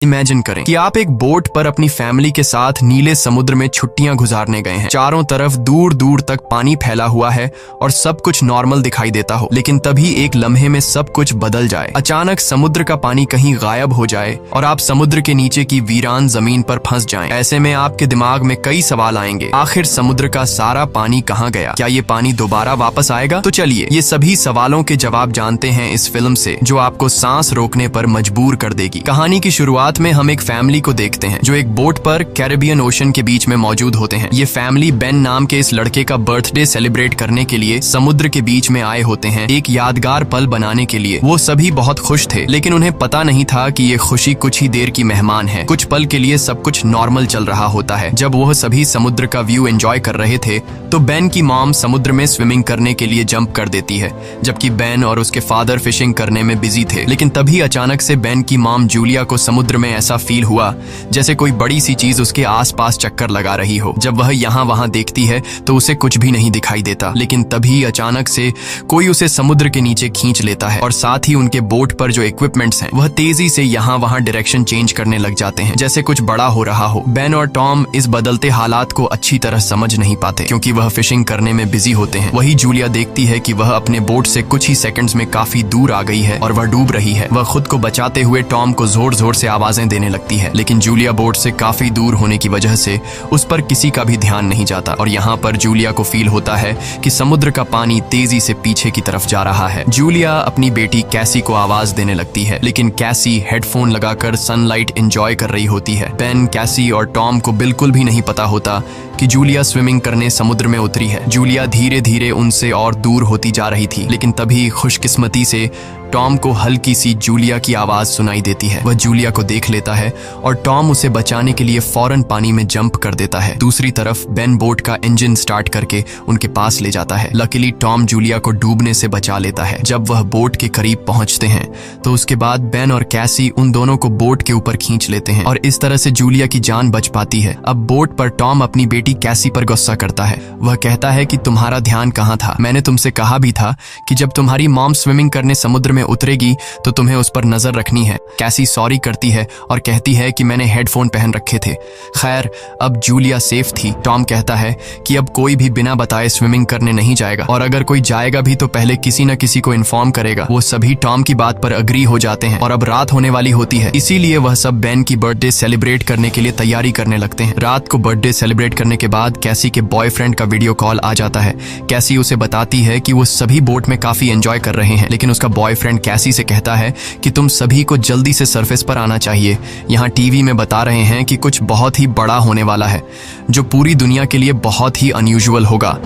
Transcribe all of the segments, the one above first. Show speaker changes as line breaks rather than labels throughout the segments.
Imagine करें कि आप एक बोट पर अपनी फैमिली के साथ नीले समुद्र में छुट्टियां गुजारने गए हैं। चारों तरफ दूर दूर तक पानी फैला हुआ है और सब कुछ नॉर्मल दिखाई देता हो, लेकिन तभी एक लम्हे में सब कुछ बदल जाए। अचानक समुद्र का पानी कहीं गायब हो जाए और आप समुद्र के नीचे की वीरान जमीन पर फंस जाएं। ऐसे में आपके दिमाग में कई सवाल आएंगे। आखिर समुद्र का सारा पानी कहाँ गया? क्या ये पानी दोबारा वापस आएगा? तो चलिए ये सभी सवालों के जवाब जानते हैं इस फिल्म से, जो आपको सांस रोकने पर मजबूर कर देगी। कहानी की शुरुआत में हम एक फैमिली को देखते हैं जो एक बोट पर कैरेबियन ओशन के बीच में मौजूद होते हैं। ये फैमिली बेन नाम के इस लड़के का बर्थडे सेलिब्रेट करने के लिए समुद्र के बीच में आए होते हैं, एक यादगार पल बनाने के लिए। वो सभी बहुत खुश थे, लेकिन उन्हें पता नहीं था कि ये खुशी कुछ ही देर की मेहमान है। कुछ पल के लिए सब कुछ नॉर्मल चल रहा होता है। जब वह सभी समुद्र का व्यू एंजॉय कर रहे थे तो बेन की मॉम समुद्र में स्विमिंग करने के लिए जंप कर देती है, जबकि बेन और उसके फादर फिशिंग करने में बिजी थे। लेकिन तभी अचानक से बेन की मॉम जूलिया को समुद्र में ऐसा फील हुआ जैसे कोई बड़ी सी चीज उसके आसपास चक्कर लगा रही हो। जब वह यहाँ वहां देखती है तो उसे कुछ भी नहीं दिखाई देता, लेकिन तभी अचानक से कोई उसे समुद्र के नीचे खींच लेता है और साथ ही उनके बोट पर जो इक्विपमेंट्स हैं वह तेजी से यहाँ वहां डायरेक्शन चेंज करने लग जाते हैं, जैसे कुछ बड़ा हो रहा हो। बेन और टॉम इस बदलते हालात को अच्छी तरह समझ नहीं पाते क्योंकि वह फिशिंग करने में बिजी होते हैं। वही जूलिया देखती है कि वह अपने बोट से कुछ ही सेकंड्स में काफी दूर आ गई है और वह डूब रही है। वह खुद को बचाते हुए टॉम को जोर जोर से आवाजें देने लगती है, लेकिन जूलिया बोट से काफी दूर होने की वजह से उस पर किसी का भी ध्यान नहीं जाता और यहाँ पर जूलिया को फील होता है कि समुद्र का पानी तेजी से पीछे की तरफ जा रहा है। जूलिया अपनी बेटी कैसी को आवाज देने लगती है, लेकिन कैसी हेडफोन लगाकर सनलाइट एंजॉय कर रही होती है। बेन, कैसी और टॉम को बिल्कुल भी नहीं पता होता कि जूलिया स्विमिंग करने समुद्र में उतरी है। जूलिया धीरे धीरे उनसे और दूर होती जा रही थी, लेकिन तभी खुशकिस्मती से टॉम को हल्की सी जूलिया की आवाज सुनाई देती है। वह जूलिया को देख लेता है और टॉम उसे बचाने के लिए फौरन पानी में जंप कर देता है। दूसरी तरफ बेन बोट का इंजन स्टार्ट करके उनके पास ले जाता है। लकीली टॉम जूलिया को डूबने से बचा लेता है। जब वह बोट के करीब पहुंचते हैं तो उसके बाद बेन और कैसी उन दोनों को बोट के ऊपर खींच लेते हैं और इस तरह से जूलिया की जान बच पाती है। अब बोट पर टॉम अपनी बेटी कैसी पर गुस्सा करता है। वह कहता है कि तुम्हारा ध्यान कहाँ था? मैंने तुमसे कहा भी था कि जब तुम्हारी मॉम स्विमिंग करने समुद्र में उतरेगी तो तुम्हें उस पर नजर रखनी है। कैसी सॉरी करती है और कहती है कि मैंने हेडफोन पहन रखे थे। खैर, अब जूलिया सेफ थी। टॉम कहता है कि अब कोई भी बिना बताए स्विमिंग करने नहीं जाएगा और अगर कोई जाएगा भी तो पहले किसी न किसी को इन्फॉर्म करेगा। वो सभी टॉम की बात पर अग्री हो जाते हैं और अब रात होने वाली होती है, इसीलिए वह सब बेन की बर्थडे सेलिब्रेट करने के लिए तैयारी करने लगते हैं। रात को बर्थडे सेलिब्रेट करने के बाद कैसी के बॉयफ्रेंड का वीडियो कॉल आ जाता है। कैसी उसे बताती है कि वो सभी बोट में काफी एंजॉय कर रहे हैं, लेकिन उसका बॉयफ्रेंड कैसी से कहता है कि तुम सभी को जल्दी से सरफेस पर आना चाहिए। यहाँ टीवी में बता रहे हैं कि कुछ बहुत ही बड़ा होने वाला है जो पूरी दुनिया के लिए बहुत ही अनयूजुअल होगा।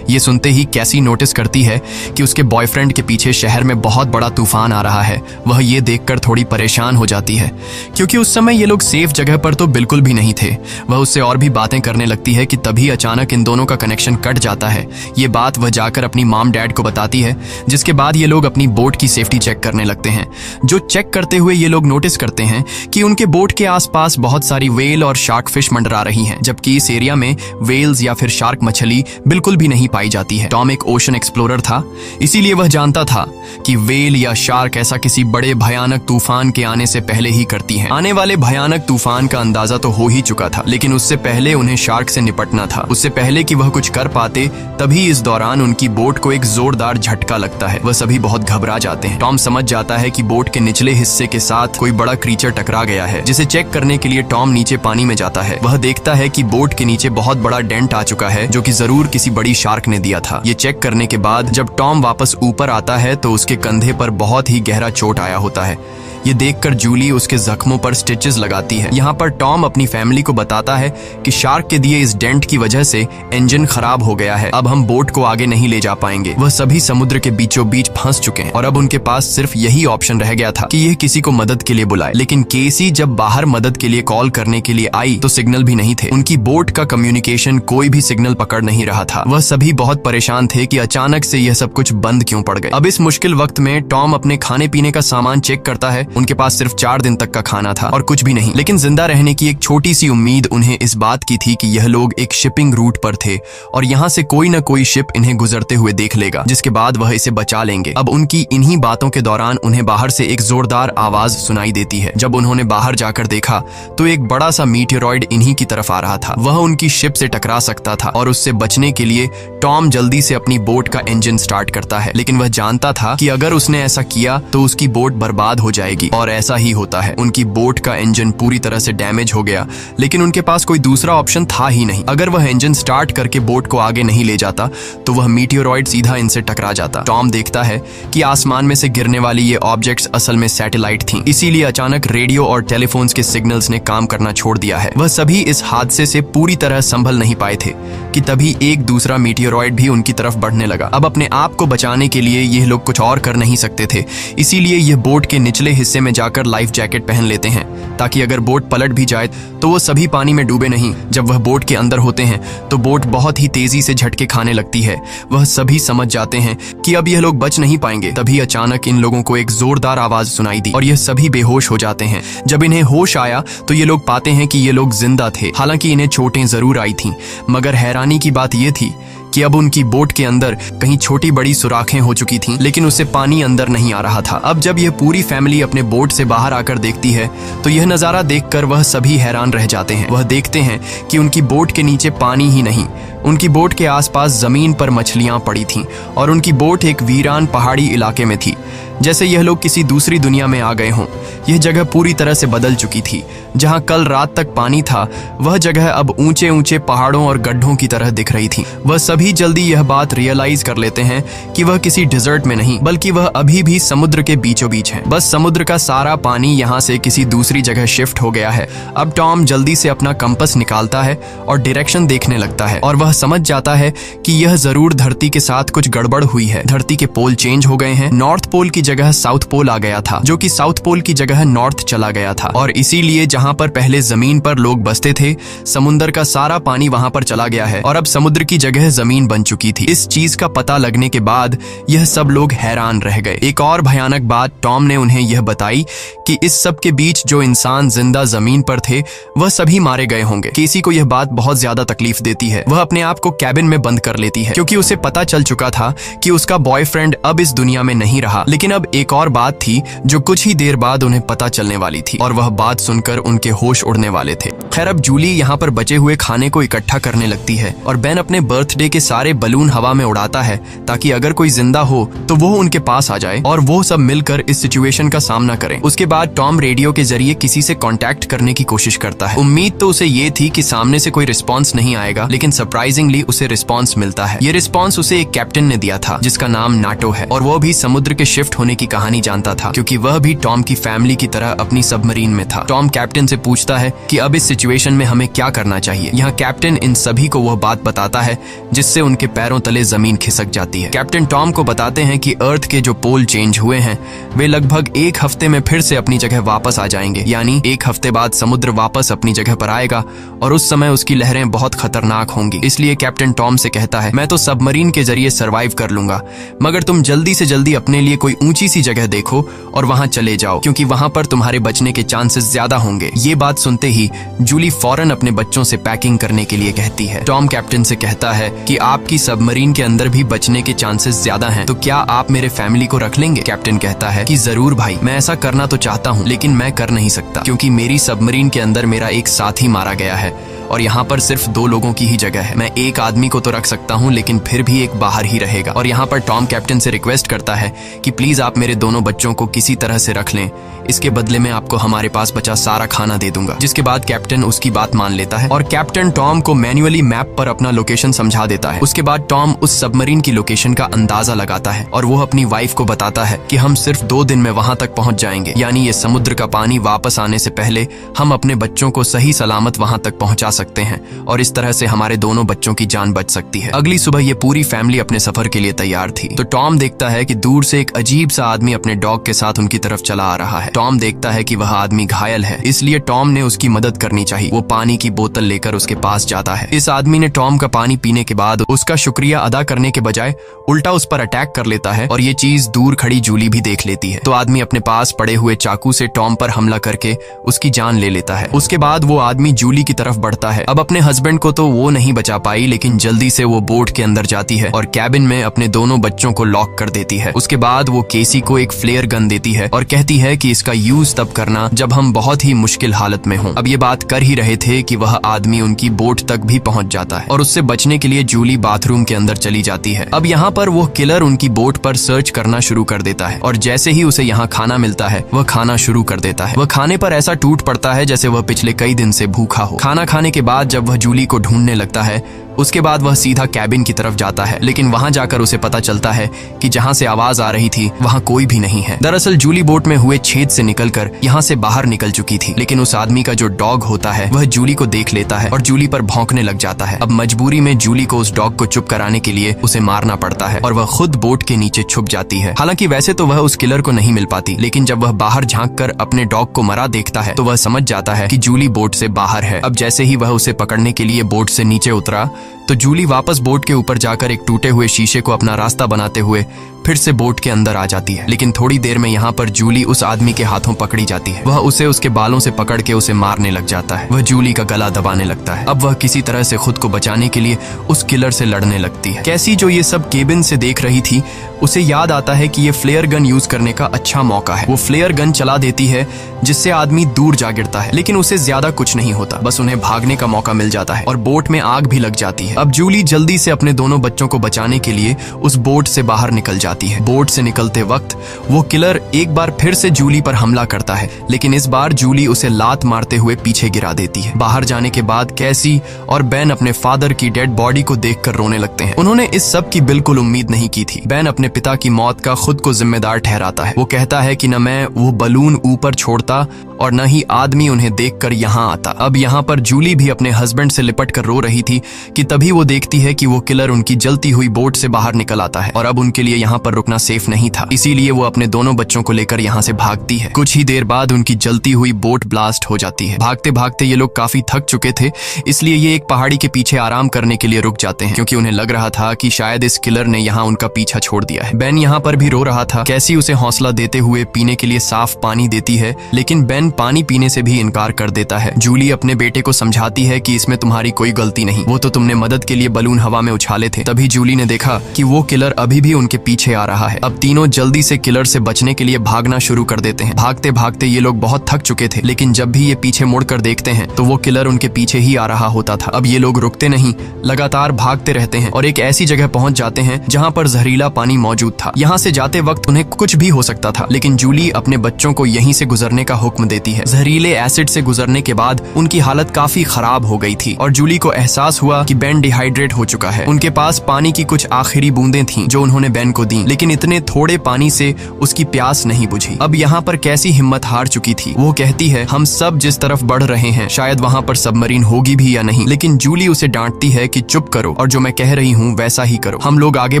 ये सुनते ही कैसी नोटिस करती है कि उसके बॉयफ्रेंड के पीछे शहर में बहुत बड़ा तूफान आ रहा है। वह ये देखकर थोड़ी परेशान हो जाती है क्योंकि उस समय ये लोग सेफ जगह पर तो बिल्कुल भी नहीं थे। वह उससे और भी बातें करने लगती है कि तभी अचानक इन दोनों का कनेक्शन कट जाता है। ये बात वह जाकर अपनी मॉम डैड को बताती है, जिसके बाद ये लोग अपनी बोट की सेफ्टी चेक करने लगते हैं। जो चेक करते हुए ये लोग नोटिस करते हैं कि उनके बोट के आसपास बहुत सारी वेल और शार्क फिश मंडरा रही हैं, जबकि इस एरिया में वेल्स या फिर शार्क मछली बिल्कुल भी नहीं पाई जाती है। टॉम एक ओशन एक्सप्लोरर था, इसीलिए वह जानता था कि वेल या शार्क ऐसा किसी बड़े भयानक तूफान के आने से पहले ही करती हैं। आने वाले भयानक तूफान का अंदाजा तो हो ही चुका था, लेकिन उससे पहले उन्हें शार्क से निपटना था। उससे पहले कि वह कुछ कर पाते तभी इस दौरान उनकी बोट को एक जोरदार झटका लगता है। वह सभी बहुत घबरा जाते हैं। टॉम समझ जाता है कि बोट के निचले हिस्से के साथ कोई बड़ा क्रीचर टकरा गया है, जिसे चेक करने के लिए टॉम नीचे पानी में जाता है। वह देखता है कि बोट के नीचे बहुत बड़ा डेंट आ चुका है, जो कि जरूर किसी बड़ी शार्क ने दिया था। ये चेक करने के बाद जब टॉम वापस ऊपर आता है तो उसके कंधे पर बहुत ही गहरा चोट आया होता है। ये देखकर जूली उसके जख्मों पर स्टिचेस लगाती है। यहाँ पर टॉम अपनी फैमिली को बताता है कि शार्क के दिए इस डेंट की वजह से इंजन खराब हो गया है, अब हम बोट को आगे नहीं ले जा पाएंगे। वह सभी समुद्र के बीचों बीच फंस चुके हैं और अब उनके पास सिर्फ यही ऑप्शन रह गया था कि यह किसी को मदद के लिए बुलाए। लेकिन केसी जब बाहर मदद के लिए कॉल करने के लिए आई तो सिग्नल भी नहीं थे। उनकी बोट का कम्युनिकेशन कोई भी सिग्नल पकड़ नहीं रहा था। वह सभी बहुत परेशान थे कि अचानक से यह सब कुछ बंद क्यों पड़ गए। अब इस मुश्किल वक्त में टॉम अपने खाने पीने का सामान चेक करता है। उनके पास सिर्फ 4 दिन तक का खाना था और कुछ भी नहीं, लेकिन जिंदा रहने की एक छोटी सी उम्मीद उन्हें इस बात की थी कि यह लोग एक शिपिंग रूट पर थे और यहाँ से कोई न कोई शिप इन्हें गुजरते हुए देख लेगा, जिसके बाद वह इसे बचा लेंगे। अब उनकी इन्हीं बातों बातों के दौरान उन्हें बाहर से एक जोरदार आवाज सुनाई देती है। जब उन्होंने बाहर जाकर देखा तो एक बड़ा सा मीटियोरॉइड इन्हीं की तरफ आ रहा था। वह उनकी शिप से टकरा सकता था और उससे बचने के लिए टॉम जल्दी से अपनी बोट का इंजन स्टार्ट करता है, लेकिन वह जानता था कि अगर उसने ऐसा किया तो उसकी बोट बर्बाद हो जाएगी, और ऐसा ही होता है। उनकी बोट का इंजन पूरी तरह से डैमेज हो गया, लेकिन उनके पास कोई दूसरा ऑप्शन था ही नहीं। अगर वह इंजन स्टार्ट करके बोट को आगे नहीं ले जाता तो वह मीटियोरॉइड सीधा इनसे टकरा जाता। टॉम देखता है कि आसमान में से गिरने वाली ये ऑब्जेक्ट्स असल में सैटेलाइट थीं, इसीलिए अचानक रेडियो और टेलीफोन्स के सिग्नल्स ने काम करना छोड़ दिया है। वह सभी इस हादसे से पूरी तरह संभल नहीं पाए थे कि तभी एक दूसरा मीटियोरॉइड भी उनकी तरफ बढ़ने लगा। अब अपने आप को बचाने के लिए ये लोग कुछ और कर नहीं सकते थे, इसीलिए ये बोट के निचले हिस्से में जाकर लाइफ जैकेट पहन लेते हैं ताकि अगर बोट पलट भी जाए तो वो सभी पानी में डूबे नहीं। जब वह बोट के अंदर होते हैं तो बोट बहुत ही तेजी से झटके खाने लगती है। वह सभी समझ जाते हैं कि अब यह लोग बच नहीं पाएंगे। तभी अचानक इन लोगों को एक जोरदार आवाज सुनाई दी और यह सभी बेहोश हो जाते हैं। जब इन्हें होश आया तो ये लोग पाते हैं कि ये लोग जिंदा थे। हालांकि इन्हें चोटें जरूर आई थीं, मगर हैरानी की बात यह थी कि अब उनकी बोट के अंदर कहीं छोटी बड़ी सुराखें हो चुकी थीं, लेकिन उससे पानी अंदर नहीं आ रहा था। अब जब यह पूरी फैमिली अपने बोट से बाहर आकर देखती है तो यह नज़ारा देखकर वह सभी हैरान रह जाते हैं। वह देखते हैं कि उनकी बोट के नीचे पानी ही नहीं, उनकी बोट के आसपास जमीन पर मछलियां पड़ी थीं और उनकी बोट एक वीरान पहाड़ी इलाके में थी, जैसे यह लोग किसी दूसरी दुनिया में आ गए हों। यह जगह पूरी तरह से बदल चुकी थी। जहां कल रात तक पानी था, वह जगह अब ऊंचे ऊंचे पहाड़ों और गड्ढों की तरह दिख रही थी। वह सभी जल्दी यह बात रियलाइज कर लेते हैं कि वह किसी डिजर्ट में नहीं, बल्कि वह अभी भी समुद्र के बीचों बीच है। बस समुद्र का सारा पानी यहाँ से किसी दूसरी जगह शिफ्ट हो गया है। अब टॉम जल्दी से अपना कंपास निकालता है और डायरेक्शन देखने लगता है, और वह समझ जाता है कि यह जरूर धरती के साथ कुछ गड़बड़ हुई है। धरती के पोल चेंज हो गए हैं। नॉर्थ पोल की जगह साउथ पोल आ गया था, जो कि साउथ पोल की जगह नॉर्थ चला गया था, और इसीलिए जहां पर पहले जमीन पर लोग बसते थे, समुद्र का सारा पानी वहां पर चला गया है और अब समुद्र की जगह जमीन बन चुकी थी। इस चीज का पता लगने के बाद यह सब लोग हैरान रह गए। एक और भयानक बात टॉम ने उन्हें यह बताई कि इस सब के बीच जो इंसान जिंदा जमीन पर थे वह सभी मारे गए होंगे। केसी को यह बात बहुत ज्यादा तकलीफ देती है। वह अपने आप को कैबिन में बंद कर लेती है, क्योंकि उसे पता चल चुका था कि उसका बॉयफ्रेंड अब इस दुनिया में नहीं रहा। लेकिन अब एक और बात थी जो कुछ ही देर बाद उन्हें पता चलने वाली थी, और वह बात सुनकर उनके होश उड़ने वाले थे। खैर, अब जूली यहाँ पर बचे हुए खाने को इकट्ठा करने लगती है और बेन अपने बर्थडे के सारे बलून हवा में उड़ाता है ताकि अगर कोई जिंदा हो तो वो उनके पास आ जाए और वो सब मिलकर इस सिचुएशन का सामना करें। उसके बाद टॉम रेडियो के जरिए किसी से कांटेक्ट करने की कोशिश करता है। उम्मीद तो उसे ये थी कि सामने से कोई रिस्पॉन्स नहीं आएगा, लेकिन सरप्राइजिंगली उसे रिस्पॉन्स मिलता है। ये रिस्पॉन्स उसे एक कैप्टन ने दिया था जिसका नाम नाटो है, और वो भी समुद्र के शिफ्ट होने की कहानी जानता था, क्योंकि वह भी टॉम की फैमिली की तरह अपनी सबमरीन में था। टॉम कैप्टन से पूछता है कि अब इस सिचुएशन में हमें क्या करना चाहिए। यहाँ कैप्टन इन सभी को वह बात बताता है जिससे उनके पैरों तले जमीन खिसक जाती है। कैप्टन टॉम को बताते हैं कि अर्थ के जो पोल चेंज हुए हैं वे लगभग एक हफ्ते में फिर से अपनी जगह वापस आ जाएंगे, यानी एक हफ्ते बाद समुद्र वापस अपनी जगह पर आएगा और उस समय उसकी लहरें बहुत खतरनाक होंगी। इसलिए कैप्टन टॉम से कहता है, मैं तो सबमरीन के जरिए सर्वाइव कर लूंगा, मगर तुम जल्दी से जल्दी अपने लिए कोई ऊंची सी जगह देखो और वहां चले जाओ, क्योंकि वहां पर तुम्हारे बचने के चांसेस ज्यादा होंगे। ये बात सुनते ही जूली फौरन अपने बच्चों से पैकिंग करने के लिए कहती है। टॉम कैप्टन से कहता है कि आपकी सबमरीन के अंदर भी बचने के चांसेस ज्यादा हैं, तो क्या आप मेरे फैमिली को रख लेंगे? कैप्टन कहता है कि जरूर भाई, मैं ऐसा करना तो चाहता हूँ, लेकिन मैं कर नहीं सकता, क्योंकि मेरी सबमरीन के अंदर मेरा एक साथी मारा गया है और यहाँ पर सिर्फ 2 लोगों की ही जगह है। मैं एक आदमी को तो रख सकता हूँ, लेकिन फिर भी एक बाहर ही रहेगा। और यहाँ पर टॉम कैप्टन से रिक्वेस्ट करता है कि प्लीज आप मेरे दोनों बच्चों को किसी तरह से रख लें, इसके बदले में आपको हमारे पास बचा सारा खाना दे दूंगा। जिसके बाद कैप्टन उसकी बात मान लेता है और कैप्टन टॉम को मैन्युअली मैप पर अपना लोकेशन समझा देता है। उसके बाद टॉम उस सबमरीन की लोकेशन का अंदाजा लगाता है और वो अपनी वाइफ को बताता है कि हम सिर्फ 2 दिन में वहां तक पहुंच जाएंगे, यानी ये समुद्र का पानी वापस आने से पहले हम अपने बच्चों को सही सलामत वहां तक पहुंचा सकते हैं और इस तरह से हमारे दोनों बच्चों की जान बच सकती है। अगली सुबह ये पूरी फैमिली अपने सफर के लिए तैयार थी, तो टॉम देखता है कि दूर से एक अजीब सा आदमी अपने डॉग के साथ उनकी तरफ चला आ रहा है। टॉम देखता है कि वह आदमी घायल है, इसलिए टॉम ने उसकी मदद करनी चाहिए। वो पानी की बोतल लेकर उसके पास जाता है। इस आदमी ने टॉम का पानी पीने के बाद उसका शुक्रिया अदा करने के बजाय उल्टा उस पर अटैक कर लेता है और ये चीज दूर खड़ी जूली भी देख लेती है। तो आदमी अपने पास पड़े हुए चाकू से टॉम पर हमला करके उसकी जान ले लेता है। उसके बाद वो आदमी जूली की तरफ बढ़ता जाता है। अब अपने हस्बैंड को तो वो नहीं बचा पाई, लेकिन जल्दी से वो बोट के अंदर जाती है और कैबिन में अपने दोनों बच्चों को लॉक कर देती है। उसके बाद वो केसी को एक फ्लेयर गन देती है और कहती है कि इसका यूज तब करना जब हम बहुत ही मुश्किल हालत में हों। अब ये बात कर ही रहे थे कि वह आदमी उनकी बोट तक भी पहुंच जाता है और उससे बचने के लिए जूली बाथरूम के अंदर चली जाती है। अब यहाँ पर वो किलर उनकी बोट पर सर्च करना शुरू कर देता है और जैसे ही उसे यहाँ खाना मिलता है वह खाना शुरू कर देता है। वह खाने पर ऐसा टूट पड़ता है जैसे वह पिछले कई दिन से भूखा हो। खाना खाने के बाद जब वह जूली को ढूंढने लगता है, उसके बाद वह सीधा कैबिन की तरफ जाता है, लेकिन वहां जाकर उसे पता चलता है कि जहां से आवाज आ रही थी वहां कोई भी नहीं है। दरअसल जूली बोट में हुए छेद से निकलकर यहां से बाहर निकल चुकी थी, लेकिन उस आदमी का जो डॉग होता है वह जूली को देख लेता है और जूली पर भौंकने लग जाता है। अब मजबूरी में जूली को उस डॉग को चुप कराने के लिए उसे मारना पड़ता है और वह खुद बोट के नीचे छुप जाती है। हालांकि वैसे तो वह उस किलर को नहीं मिल पाती, लेकिन जब वह बाहर झांक कर अपने डॉग को मरा देखता है तो वह समझ जाता है कि जूली बोट से बाहर है। अब जैसे ही वह उसे पकड़ने के लिए बोट से नीचे उतरा तो जूली वापस बोट के ऊपर जाकर एक टूटे हुए शीशे को अपना रास्ता बनाते हुए फिर से बोट के अंदर आ जाती है। लेकिन थोड़ी देर में यहाँ पर जूली उस आदमी के हाथों पकड़ी जाती है। वह उसे उसके बालों से पकड़ के उसे मारने लग जाता है। वह जूली का गला दबाने लगता है। अब वह किसी तरह से खुद को बचाने के लिए उस किलर से लड़ने लगती है। कैसी जो ये सब केबिन से देख रही थी, उसे याद आता है कि ये फ्लेयर गन यूज करने का अच्छा मौका है। वो फ्लेयर गन चला देती है जिससे आदमी दूर जा गिरता है, लेकिन उसे ज्यादा कुछ नहीं होता, बस उन्हें भागने का मौका मिल जाता है और बोट में आग भी लग जाती है। अब जूली जल्दी से अपने दोनों बच्चों को बचाने के लिए उस बोट से बाहर निकल जाती है। बोट से निकलते वक्त वो किलर एक बार फिर से जूली पर हमला करता है, लेकिन इस बार जूली उसे लात मारते हुए पीछे गिरा देती है। बाहर जाने के बाद कैसी और बेन अपने फादर की डेड बॉडी को देखकर रोने लगते हैं। उन्होंने इस सब की बिल्कुल उम्मीद नहीं की थी। बेन अपने पिता की मौत का खुद को जिम्मेदार ठहराता है। वो कहता है कि न मैं वो बलून ऊपर छोड़ता और न ही आदमी उन्हें देखकर यहाँ आता। अब यहाँ पर जूली भी अपने हस्बैंड से लिपट कर रो रही थी कि तभी वो देखती है कि वो किलर उनकी जलती हुई बोट से बाहर निकल आता है और अब उनके लिए यहाँ पर रुकना सेफ नहीं था। इसीलिए वो अपने दोनों बच्चों को लेकर यहाँ से भागती है। कुछ ही देर बाद उनकी जलती हुई बोट ब्लास्ट हो जाती है। भागते भागते ये लोग काफी थक चुके थे, इसलिए ये एक पहाड़ी के पीछे आराम करने के लिए रुक जाते हैं, क्योंकि उन्हें लग रहा था कि शायद इस किलर ने यहाँ उनका पीछा छोड़ दिया है। बेन यहाँ पर भी रो रहा था। कैसी उसे हौसला देते हुए पीने के लिए साफ पानी देती है, लेकिन बेन पानी पीने से भी इनकार कर देता है। जूली अपने बेटे को समझाती है कि इसमें तुम्हारी कोई गलती नहीं, वो तो तुमने मदद के लिए बलून हवा में उछाले थे। तभी जूली ने देखा कि वो किलर अभी भी उनके पीछे आ रहा है। अब तीनों जल्दी से किलर से बचने के लिए भागना शुरू कर देते हैं। भागते भागते ये लोग बहुत थक चुके थे, लेकिन जब भी ये पीछे मुड़कर देखते हैं तो वो किलर उनके पीछे ही आ रहा होता था। अब ये लोग रुकते नहीं, लगातार भागते रहते हैं और एक ऐसी जगह पहुंच जाते हैं जहां पर जहरीला पानी मौजूद था। यहाँ से जाते वक्त उन्हें कुछ भी हो सकता था, लेकिन जूली अपने बच्चों को यहीं से गुजरने का हुक्म देती है। जहरीले एसिड से गुजरने के बाद उनकी हालत काफी खराब हो गई थी और जूली को एहसास हुआ कि बेन डिहाइड्रेट हो चुका है। उनके पास पानी की कुछ आखिरी बूंदें थीं जो उन्होंने बेन को दी, लेकिन इतने थोड़े पानी से उसकी प्यास नहीं बुझी। अब यहाँ पर कैसी हिम्मत हार चुकी थी। वो कहती है हम सब जिस तरफ बढ़ रहे हैं शायद वहाँ पर सबमरीन होगी भी या नहीं, लेकिन जूली उसे डांटती है कि चुप करो और जो मैं कह रही हूँ वैसा ही करो। हम लोग आगे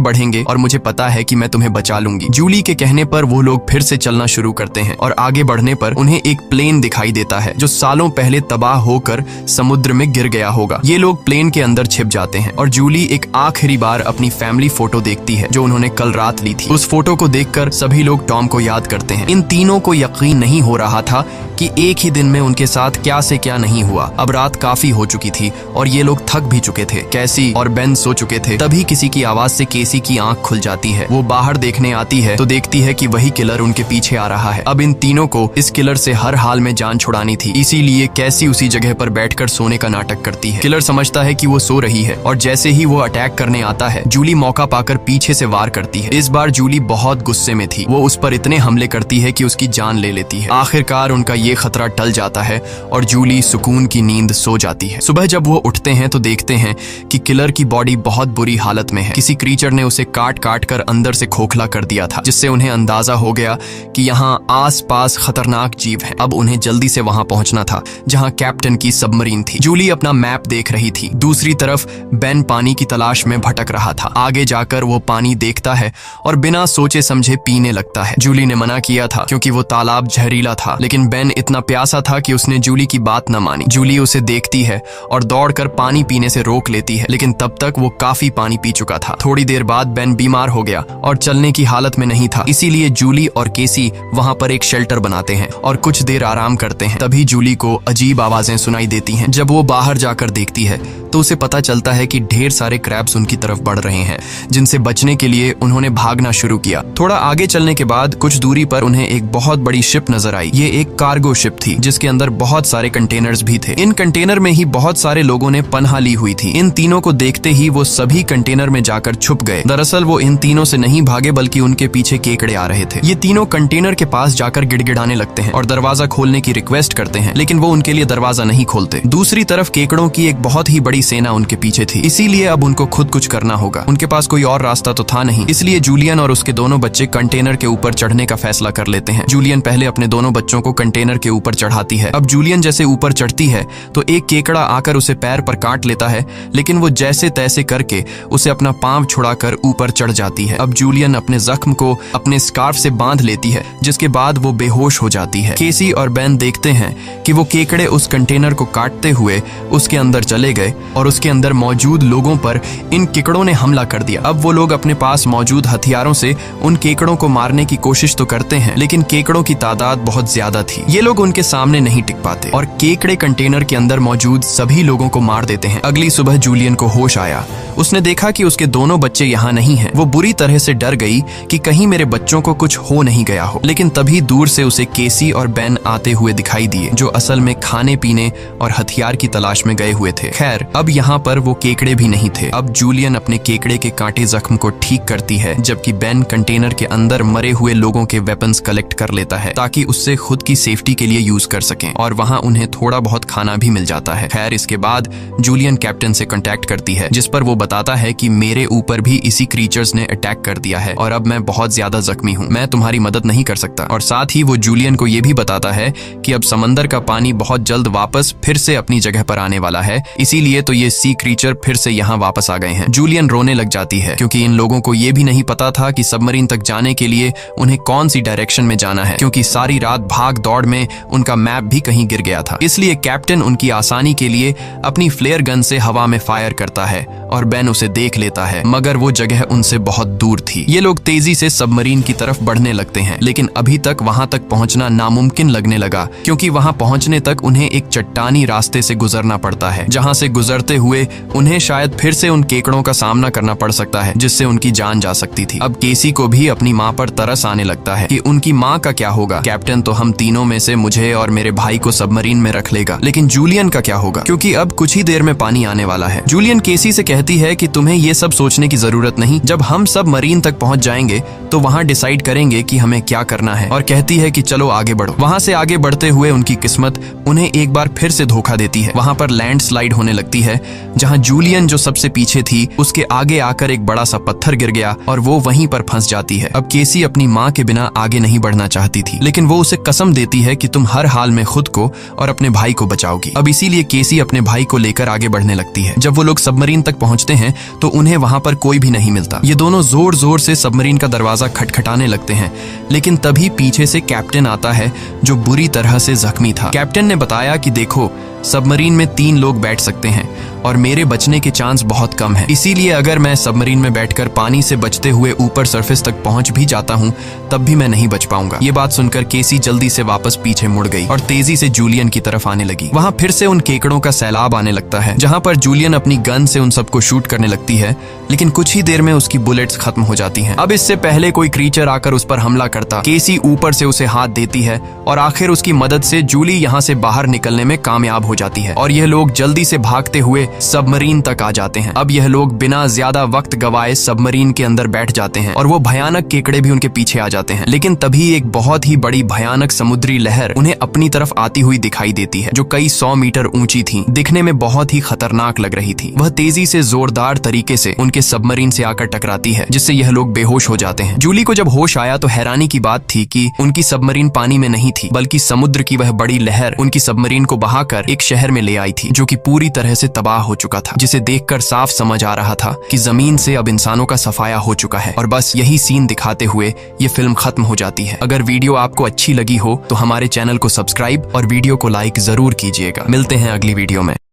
बढ़ेंगे और मुझे पता है कि मैं तुम्हें बचा लूंगी। जूली के कहने पर वो लोग फिर से चलना शुरू करते हैं और आगे बढ़ने पर उन्हें एक प्लेन दिखाई देता है जो सालों पहले तबाह होकर समुद्र में गिर गया होगा। ये लोग प्लेन के अंदर छिप जाते हैं और जूली एक आखिरी बार अपनी फैमिली फोटो देखती है जो उन्होंने कल रात ली थी। उस फोटो को देखकर सभी लोग टॉम को याद करते हैं। इन तीनों को यकीन नहीं हो रहा था कि एक ही दिन में उनके साथ क्या से क्या नहीं हुआ। अब रात काफी हो चुकी थी और ये लोग थक भी चुके थे। कैसी और बेन सो चुके थे। तभी किसी की आवाज से केसी की आंख खुल जाती है। वो बाहर देखने आती है तो देखती है कि वही किलर उनके पीछे आ रहा है। अब इन तीनों को इस किलर से हर हाल में जान छुड़ानी थी, इसीलिए कैसी उसी जगह पर बैठकर सोने का नाटक करती है। किलर समझता है कि वो सो रही है और जैसे ही वो अटैक करने आता है जूली मौका पाकर पीछे से वार करती है। इस बार जूली बहुत गुस्से में थी। वो उस पर इतने हमले करती है कि उसकी जान ले लेती है। आखिरकार उनका ये खतरा टल जाता है और जूली सुकून की नींद सो जाती है। सुबह जब वो उठते हैं तो देखते हैं कि किलर की बॉडी बहुत बुरी हालत में है। किसी क्रीचर ने उसे काट काट कर अंदर से खोखला कर दिया था, जिससे उन्हें अंदाजा हो गया कि यहाँ आस पास खतरनाक जीव है। अब उन्हें जल्दी से वहां पहुंचना था जहां कैप्टन की सबमरीन थी। जूली अपना मैप देख रही थी। दूसरी तरफ बेन पानी की तलाश में भटक रहा था। आगे जाकर वो पानी देखता है और बिना सोचे समझे पीने लगता है। जूली ने मना किया था क्योंकि वो तालाब जहरीला था, लेकिन बेन इतना प्यासा था कि उसने जूली की बात न मानी। जूली उसे देखती है और दौड़कर पानी पीने से रोक लेती है, लेकिन तब तक वो काफी पानी पी चुका था। थोड़ी देर बाद बेन बीमार हो गया और चलने की हालत में नहीं था, इसीलिए जूली और केसी वहां पर एक शेल्टर बनाते हैं और कुछ देर आराम करते हैं। तभी जूली को अजीब आवाजें सुनाई देती हैं। जब वो बाहर जाकर देखती है तो उसे पता चलता है कि ढेर सारे क्रैब्स उनकी तरफ बढ़ रहे हैं, जिनसे बचने के लिए उन्होंने भागना शुरू किया। थोड़ा आगे चलने के बाद कुछ दूरी पर उन्हें एक बहुत बड़ी शिप नजर आई। ये एक कार्गो शिप थी जिसके अंदर बहुत सारे कंटेनर्स भी थे। इन कंटेनर में ही बहुत सारे लोगों ने पनाह ली हुई थी। इन तीनों को देखते ही वो सभी कंटेनर में जाकर छुप गए। दरअसल वो इन तीनों से नहीं भागे, बल्कि उनके पीछे केकड़े आ रहे थे। ये तीनों कंटेनर के पास जाकर गिड़गिड़ाने लगते हैं और दरवाजा खोलने की रिक्वेस्ट करते हैं, लेकिन वो उनके लिए दरवाजा नहीं खोलते। दूसरी तरफ केकड़ों की एक बहुत ही बड़ी सेना उनके पीछे थी, इसीलिए अब उनको खुद कुछ करना होगा। उनके पास कोई और रास्ता तो था नहीं, इसलिए जूलियन और उसके दोनों बच्चे कंटेनर के ऊपर चढ़ने का फैसला कर लेते हैं। जूलियन पहले अपने दोनों बच्चों को कंटेनर के ऊपर चढ़ाती है। अब जूलियन जैसे ऊपर चढ़ती है तो एक केकड़ा आकर उसे पैर पर काट लेता है, लेकिन वो जैसे तैसे करके उसे अपना पांव छुड़ाकर ऊपर चढ़ जाती है। अब जूलियन अपने जख्म को अपने स्कार्फ से बांध लेती है, जिसके बाद वो बेहोश हो जाती है। केसी और बेन देखते हैं कि वो केकड़े उस कंटेनर को काटते हुए उसके अंदर चले गए और उसके अंदर मौजूद लोगों पर इन केकड़ों ने हमला कर दिया। अब वो लोग अपने पास मौजूद हथियारों से उन केकड़ों को मारने की कोशिश तो करते हैं, लेकिन केकड़ों की तादाद बहुत ज्यादा थी। ये लोग उनके सामने नहीं टिक पाते और केकड़े कंटेनर के अंदर मौजूद सभी लोगों को मार देते हैं। अगली सुबह जूलियन को होश आया। उसने देखा कि उसके दोनों बच्चे यहाँ नहीं हैं। वो बुरी तरह से डर गई कि कहीं मेरे बच्चों को कुछ हो नहीं गया हो, लेकिन तभी दूर से उसे केसी और बेन आते हुए दिखाई दिए, जो असल में खाने पीने और हथियार की तलाश में गए हुए थे। खैर, अब यहाँ पर वो केकड़े भी नहीं थे। अब जूलियन अपने केकड़े के कांटे जख्म को ठीक करती है, जबकि बेन कंटेनर के अंदर मरे हुए लोगों के वेपन्स कलेक्ट कर लेता है ताकि उससे खुद की सेफ्टी के लिए यूज कर सकें, और वहां उन्हें थोड़ा बहुत खाना भी मिल जाता है। खैर, इसके बाद जूलियन कैप्टन से कांटेक्ट करती है, जिस पर वो बताता है कि मेरे ऊपर भी इसी क्रीचर्स ने अटैक कर दिया है और अब मैं बहुत ज्यादा जख्मी हूँ, मैं तुम्हारी मदद नहीं कर सकता। और साथ ही वो जूलियन को ये भी बताता है कि अब समंदर का पानी बहुत जल्द वापस फिर से अपनी जगह पर आने वाला है, इसीलिए तो ये सी क्रीचर फिर से यहाँ वापस आ गए हैं। जूलियन रोने लग जाती है क्योंकि इन लोगों को ये भी नहीं पता था कि सबमरीन तक जाने के लिए उन्हें कौन सी डायरेक्शन में जाना है, क्योंकि सारी रात भाग दौड़ में उनका मैप भी कहीं गिर गया था। इसलिए कैप्टन उनकी आसानी के लिए अपनी फ्लेयर गन से हवा में फायर करता है और बेन उसे देख लेता है, मगर वो जगह उनसे बहुत दूर थी। ये लोग तेजी से सबमरीन की तरफ बढ़ने लगते हैं, लेकिन अभी तक वहां तक पहुंचना नामुमकिन लगने लगा, क्योंकि वहां पहुंचने तक उन्हें एक चट्टानी रास्ते से गुजरना पड़ता है, जहां से गुजरते हुए उन्हें शायद फिर से उन केकड़ों का सामना करना पड़ सकता है, जिससे उनकी जान जा सकती थी। अब केसी को भी अपनी माँ पर तरस आने लगता है कि उनकी माँ का क्या होगा। कैप्टन तो हम तीनों में से मुझे और मेरे भाई को सबमरीन में रख लेगा, लेकिन जूलियन का क्या होगा, क्योंकि अब कुछ ही देर में पानी आने वाला है। जूलियन केसी से कहती है कि तुम्हें ये सब सोचने की जरूरत नहीं, जब हम सब मरीन तक पहुंच जाएंगे तो वहां डिसाइड करेंगे कि हमें क्या करना है, और कहती है कि चलो आगे बढ़ो। वहां से आगे बढ़ते हुए उनकी किस्मत उन्हें एक बार फिर से धोखा देती है। वहां पर लैंडस्लाइड होने लगती है, जहां जूलियन जो सबसे पीछे थी उसके आगे आकर एक बड़ा सा पत्थर गिर गया और वो वहीं पर फंस जाती है। अब केसी अपनी माँ के बिना आगे नहीं बढ़ना चाहती थी, लेकिन वो उसे कसम देती है कि तुम हर हाल में खुद को और अपने भाई को बचाओगी। अब इसीलिए केसी अपने भाई को लेकर आगे बढ़ने लगती है। जब वो लोग सबमरीन तक पहुंचते हैं तो उन्हें वहां पर कोई भी नहीं मिलता। ये दोनों जोर जोर से सबमरीन का दरवाजा खटखटाने लगते हैं, लेकिन तभी पीछे से कैप्टन आता है, जो बुरी तरह से जख्मी था। कैप्टन ने बताया कि देखो, सबमरीन में 3 लोग बैठ सकते हैं और मेरे बचने के चांस बहुत कम है, इसीलिए अगर मैं सबमरीन में बैठकर पानी से बचते हुए ऊपर सरफेस तक पहुंच भी जाता हूं तब भी मैं नहीं बच पाऊंगा। ये बात सुनकर केसी जल्दी से वापस पीछे मुड़ गई और तेजी से जूलियन की तरफ आने लगी। वहां फिर से उन केकड़ों का सैलाब आने लगता है, जहां पर जूलियन अपनी गन से उन सबको शूट करने लगती है, लेकिन कुछ ही देर में उसकी बुलेट्स खत्म हो जाती हैं। अब इससे पहले कोई क्रीचर आकर उस पर हमला करता, केसी ऊपर से उसे हाथ देती है और आखिर उसकी मदद से जूली यहाँ से बाहर निकलने में कामयाब हो जाती है और यह लोग जल्दी से भागते हुए सबमरीन तक आ जाते हैं। अब यह लोग बिना ज्यादा वक्त गवाए सबमरीन के अंदर बैठ जाते हैं और वो भयानक केकड़े भी उनके पीछे आ जाते हैं, लेकिन तभी एक बहुत ही बड़ी भयानक समुद्री लहर उन्हें अपनी तरफ आती हुई दिखाई देती है, जो कई 100 मीटर ऊंची थी, दिखने में बहुत ही खतरनाक लग रही थी। वह तेजी से जोरदार तरीके से उनके सबमरीन से आकर टकराती है, जिससे यह लोग बेहोश हो जाते हैं। जूली को जब होश आया तो हैरानी की बात थी कि उनकी सबमरीन पानी में नहीं थी, बल्कि समुद्र की वह बड़ी लहर उनकी सबमरीन को बहाकर एक शहर में ले आई थी, जो कि पूरी तरह से तबाह हो चुका था, जिसे देखकर साफ समझ आ रहा था कि जमीन से अब इंसानों का सफाया हो चुका है। और बस यही सीन दिखाते हुए ये फिल्म खत्म हो जाती है। अगर वीडियो आपको अच्छी लगी हो तो हमारे चैनल को सब्सक्राइब और वीडियो को लाइक जरूर कीजिएगा। मिलते हैं अगली वीडियो में।